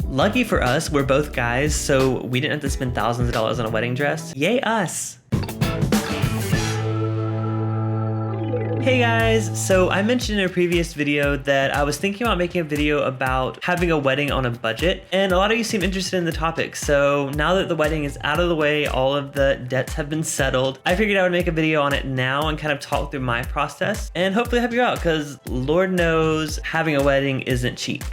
Lucky for us, we're both guys, so we didn't have to spend thousands of dollars on a wedding dress. Yay us! Hey guys, so I mentioned in a previous video that I was thinking about making a video about having a wedding on a budget, and a lot of you seem interested in the topic. So now that the wedding is out of the way, all of the debts have been settled, I figured I would make a video on it now and kind of talk through my process and hopefully help you out, because Lord knows having a wedding isn't cheap.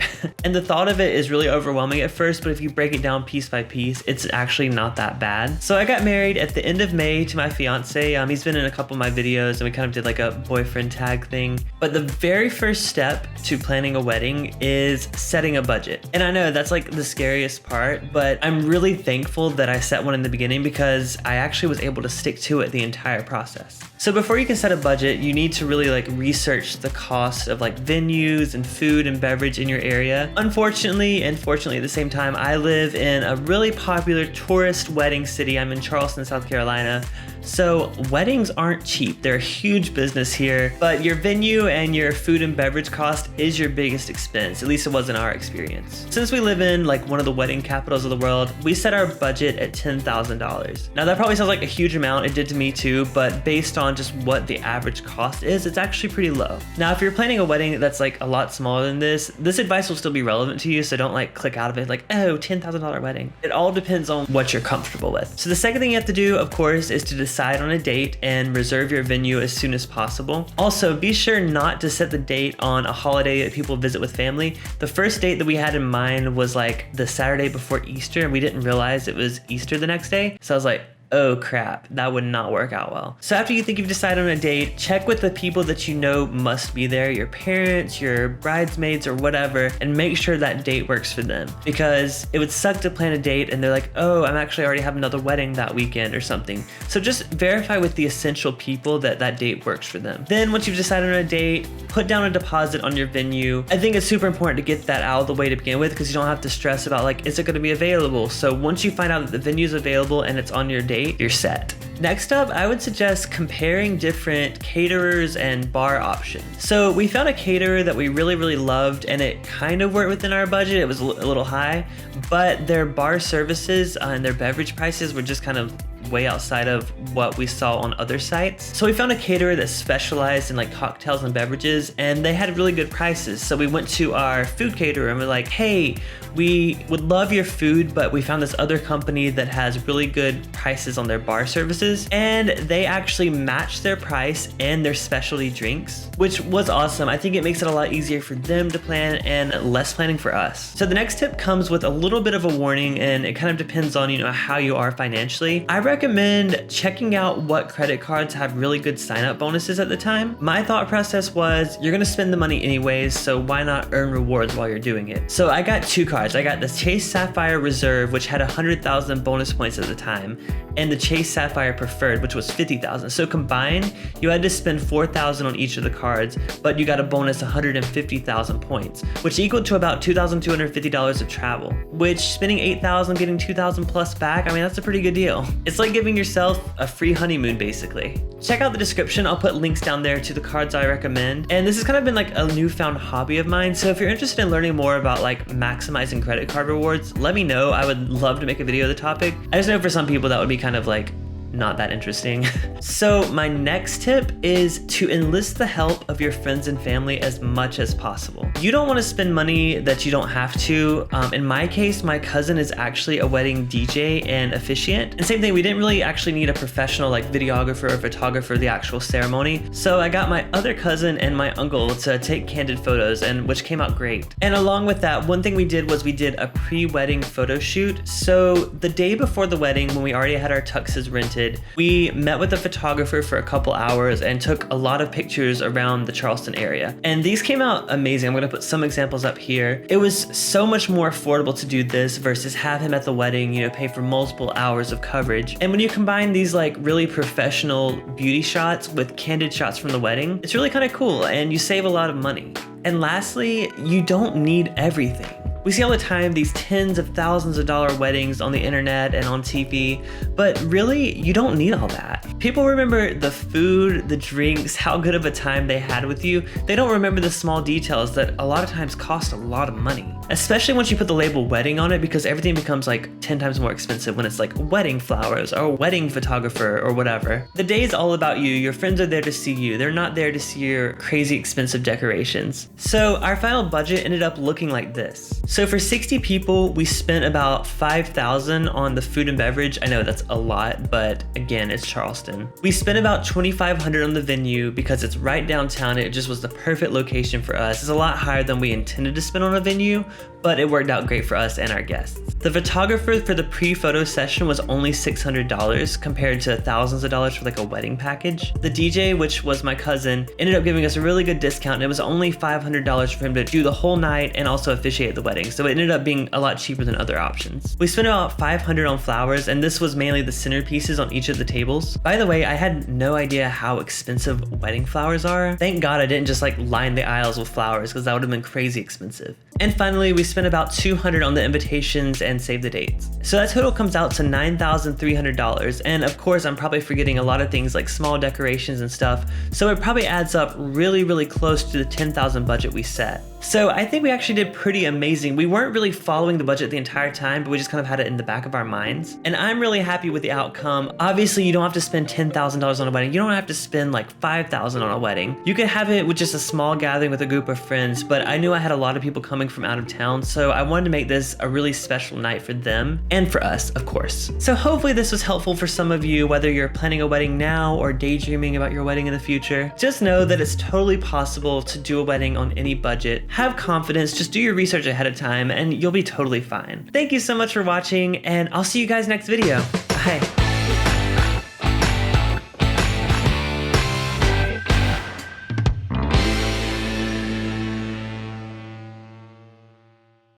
And the thought of it is really overwhelming at first, but if you break it down piece by piece, it's actually not that bad. So I got married at the end of May to my fiance. He's been in a couple of my videos and we kind of did like a boyfriend tag thing. But the very first step to planning a wedding is setting a budget. And I know that's like the scariest part, but I'm really thankful that I set one in the beginning because I actually was able to stick to it the entire process. So before you can set a budget, you need to really like research the cost of like venues and food and beverage in your area. Unfortunately, and fortunately at the same time, I live in a really popular tourist wedding city. I'm in Charleston, South Carolina. So weddings aren't cheap. They're a huge business here, but your venue and your food and beverage cost is your biggest expense. At least it was in our experience. Since we live in like one of the wedding capitals of the world, we set our budget at $10,000. Now that probably sounds like a huge amount. It did to me too, but based on just what the average cost is, it's actually pretty low. Now, if you're planning a wedding that's like a lot smaller than this advice will still be relevant to you. So don't like click out of it like, oh, $10,000 wedding. It all depends on what you're comfortable with. So the second thing you have to do, of course, is to decide on a date and reserve your venue as soon as possible. Also, be sure not to set the date on a holiday that people visit with family. The first date that we had in mind was like the Saturday before Easter, and we didn't realize it was Easter the next day. So I was like, oh crap, that would not work out well. So after you think you've decided on a date, check with the people that you know must be there, your parents, your bridesmaids, or whatever, and make sure that date works for them. Because it would suck to plan a date and they're like, oh, I'm actually already having another wedding that weekend or something. So just verify with the essential people that that date works for them. Then once you've decided on a date, put down a deposit on your venue. I think it's super important to get that out of the way to begin with, because you don't have to stress about like, is it going to be available? So once you find out that the venue is available and it's on your date, you're set. Next up, I would suggest comparing different caterers and bar options. So we found a caterer that we really loved, and it kind of worked within our budget. It was a little high, but their bar services and their beverage prices were just kind of way outside of what we saw on other sites. So we found a caterer that specialized in like cocktails and beverages, and they had really good prices. So we went to our food caterer and we're like, hey, we would love your food, but we found this other company that has really good prices on their bar services, and they actually matched their price and their specialty drinks, which was awesome. I think it makes it a lot easier for them to plan and less planning for us. So the next tip comes with a little bit of a warning, and it kind of depends on, how you are financially. I recommend checking out what credit cards have really good sign-up bonuses at the time. My thought process was, you're gonna spend the money anyways, so why not earn rewards while you're doing it? So I got two cards. I got the Chase Sapphire Reserve, which had 100,000 bonus points at the time, and the Chase Sapphire Preferred, which was 50,000. So combined, you had to spend 4,000 on each of the cards, but you got a bonus 150,000 points, which equaled to about $2,250 of travel, which spending 8,000, getting 2,000 plus back, that's a pretty good deal. It's like giving yourself a free honeymoon, basically. Check out the description. I'll put links down there to the cards I recommend. And this has kind of been like a newfound hobby of mine. So if you're interested in learning more about like maximizing credit card rewards, let me know. I would love to make a video of the topic. I just know for some people that would be kind of like not that interesting. So my next tip is to enlist the help of your friends and family as much as possible. You don't want to spend money that you don't have to. In my case, my cousin is actually a wedding DJ and officiant. And same thing, we didn't really actually need a professional like videographer or photographer for the actual ceremony. So I got my other cousin and my uncle to take candid photos, and which came out great. And along with that, one thing we did was we did a pre-wedding photo shoot. So the day before the wedding, when we already had our tuxes rented, we met with a photographer for a couple hours and took a lot of pictures around the Charleston area. And these came out amazing. I'm gonna put some examples up here. It was so much more affordable to do this versus have him at the wedding, pay for multiple hours of coverage. And when you combine these like really professional beauty shots with candid shots from the wedding, it's really kind of cool, and you save a lot of money. And lastly, you don't need everything. We see all the time these tens of thousands of dollar weddings on the internet and on TV, but really, you don't need all that. People remember the food, the drinks, how good of a time they had with you. They don't remember the small details that a lot of times cost a lot of money. especially once you put the label wedding on it, because everything becomes like 10 times more expensive when it's like wedding flowers or wedding photographer or whatever. The day is all about you. Your friends are there to see you. They're not there to see your crazy expensive decorations. So our final budget ended up looking like this. So for 60 people, we spent about $5,000 on the food and beverage. I know that's a lot, but again, it's Charleston. We spent about $2,500 on the venue because it's right downtown. It just was the perfect location for us. It's a lot higher than we intended to spend on a venue, but it worked out great for us and our guests. The photographer for the pre-photo session was only $600 compared to thousands of dollars for like a wedding package. The DJ, which was my cousin, ended up giving us a really good discount, and it was only $500 for him to do the whole night and also officiate the wedding. So it ended up being a lot cheaper than other options. We spent about $500 on flowers, and this was mainly the centerpieces on each of the tables. By the way, I had no idea how expensive wedding flowers are. Thank God I didn't just like line the aisles with flowers, because that would have been crazy expensive. And finally, we spent about $200 on the invitations and save the dates. So that total comes out to $9,300. And of course, I'm probably forgetting a lot of things like small decorations and stuff. So it probably adds up really, really close to the $10,000 budget we set. So I think we actually did pretty amazing. We weren't really following the budget the entire time, but we just kind of had it in the back of our minds. And I'm really happy with the outcome. Obviously, you don't have to spend $10,000 on a wedding. You don't have to spend like $5,000 on a wedding. You could have it with just a small gathering with a group of friends, but I knew I had a lot of people coming from out of town, so I wanted to make this a really special night for them and for us, of course. So hopefully this was helpful for some of you, whether you're planning a wedding now or daydreaming about your wedding in the future. Just know that it's totally possible to do a wedding on any budget. Have confidence, just do your research ahead of time, and you'll be totally fine. Thank you so much for watching, and I'll see you guys next video. Bye.